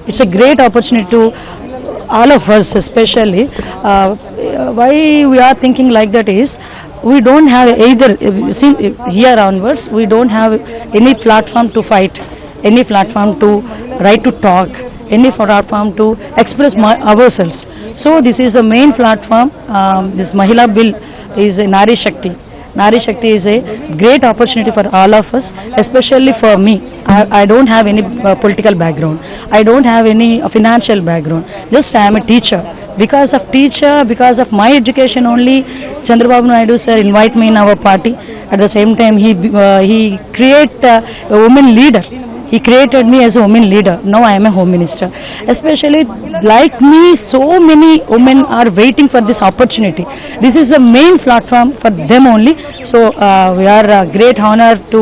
It's a great opportunity to all of us, especially. Why we are thinking like that is, we don't have either, here onwards, we don't have any platform to fight, any platform to right to talk, any platform to express ourselves. So this is the main platform. This Mahila Bill is a Nari Shakti. Nari Shakti is a great opportunity for all of us, especially for me. I don't have any political background. I don't have any financial background. Just I am a teacher. Because of my education only, Chandrababu Naidu sir invite me in our party. At the same time, he create a woman leader. He created me as a woman leader. Now I am a home minister. Especially like me, so many women are waiting for this opportunity. This is the main platform for them only. So we are a great honor to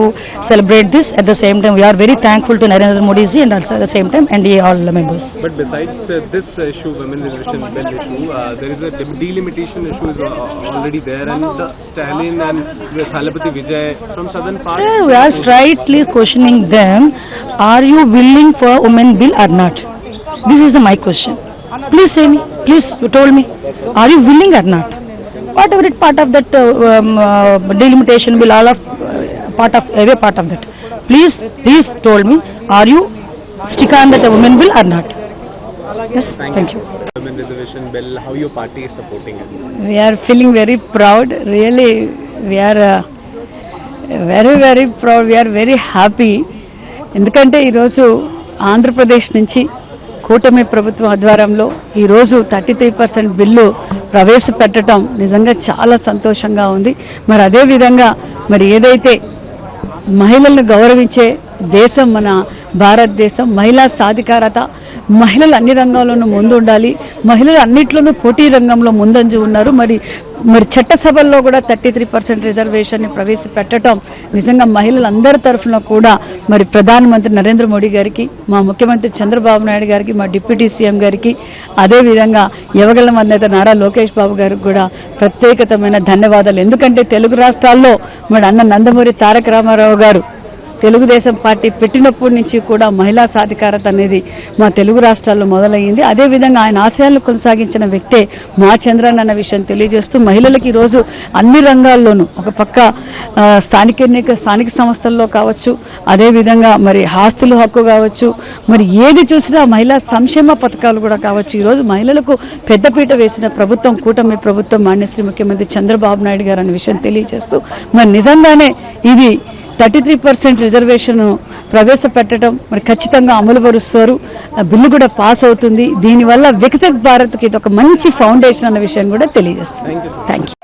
celebrate this. At the same time, we are very thankful to Narendra Modi ji and also at the same time NDA all the members. But besides this issue, women reservation bill issue, there is a delimitation issue is already there, and the Stalin and the Thalapathy Vijay from southern part. We are slightly questioning them. Are you willing for women bill or not? This is my question. Please say me. Please told me. Are you willing or not? Whatever it part of that delimitation bill, all of every part of that. Please told me. Are you stick on that women bill or not? Yes. Thank you. Women reservation bill. How your party is supporting it? We are feeling very proud. Really, we are very proud. We are very happy. ఎందుకంటే ఈరోజు ఆంధ్రప్రదేశ్ నుంచి కూటమి ప్రభుత్వం ఆధ్వర్యంలో ఈరోజు 33% bill ప్రవేశపెట్టడం నిజంగా చాలా సంతోషంగా ఉంది. మరి అదేవిధంగా మరి ఏదైతే మహిళలను గౌరవించే దేశం మన భారతదేశం, మహిళా సాధికారత, మహిళలు అన్ని రంగాల్లోనూ ముందు ఉండాలి, మహిళలు అన్నిట్లోనూ పోటీ రంగంలో ముందంజు ఉన్నారు. మరి చట్టసభల్లో కూడా 33% రిజర్వేషన్ని ప్రవేశపెట్టడం నిజంగా మహిళలందరి తరఫున కూడా మరి ప్రధానమంత్రి నరేంద్ర మోడీ గారికి, మా ముఖ్యమంత్రి చంద్రబాబు నాయుడు గారికి, మా డిప్యూటీ సీఎం గారికి, అదేవిధంగా యువగళం అధినేత నారా లోకేష్ బాబు గారికి కూడా ప్రత్యేకమైన ధన్యవాదాలు. ఎందుకంటే తెలుగు రాష్ట్రాల్లో మరి అన్న నందమూరి తారక రామారావు గారు తెలుగుదేశం పార్టీ పెట్టినప్పటి నుంచి కూడా మహిళా సాధికారత అనేది మా తెలుగు రాష్ట్రాల్లో మొదలయ్యింది. అదేవిధంగా ఆయన ఆశయాలను కొనసాగించిన వ్యక్తే మా చంద్రన్న అన్న విషయం తెలియజేస్తూ మహిళలకు ఈరోజు అన్ని రంగాల్లోనూ ఒక పక్క స్థానిక సంస్థల్లో కావచ్చు, అదేవిధంగా మరి ఆస్తుల హక్కు కావచ్చు, మరి ఏది చూసినా మహిళా సంక్షేమ పథకాలు కూడా కావచ్చు. ఈరోజు మహిళలకు పెద్దపీట వేసిన ప్రభుత్వం కూటమి ప్రభుత్వం మాన్యశ్రీ ముఖ్యమంత్రి చంద్రబాబు నాయుడు గారు అనే విషయం తెలియజేస్తూ మరి నిజంగానే ఇది 33% రిజర్వేషన్ ప్రవేశపెట్టడం మరి ఖచ్చితంగా అమలు పరుస్తారు. బిల్లు కూడా పాస్ అవుతుంది. దీనివల్ల వికసిత్ భారత్కి ఇది ఒక మంచి ఫౌండేషన్ అన్న విషయం కూడా తెలియజేస్తుంది. Thank you.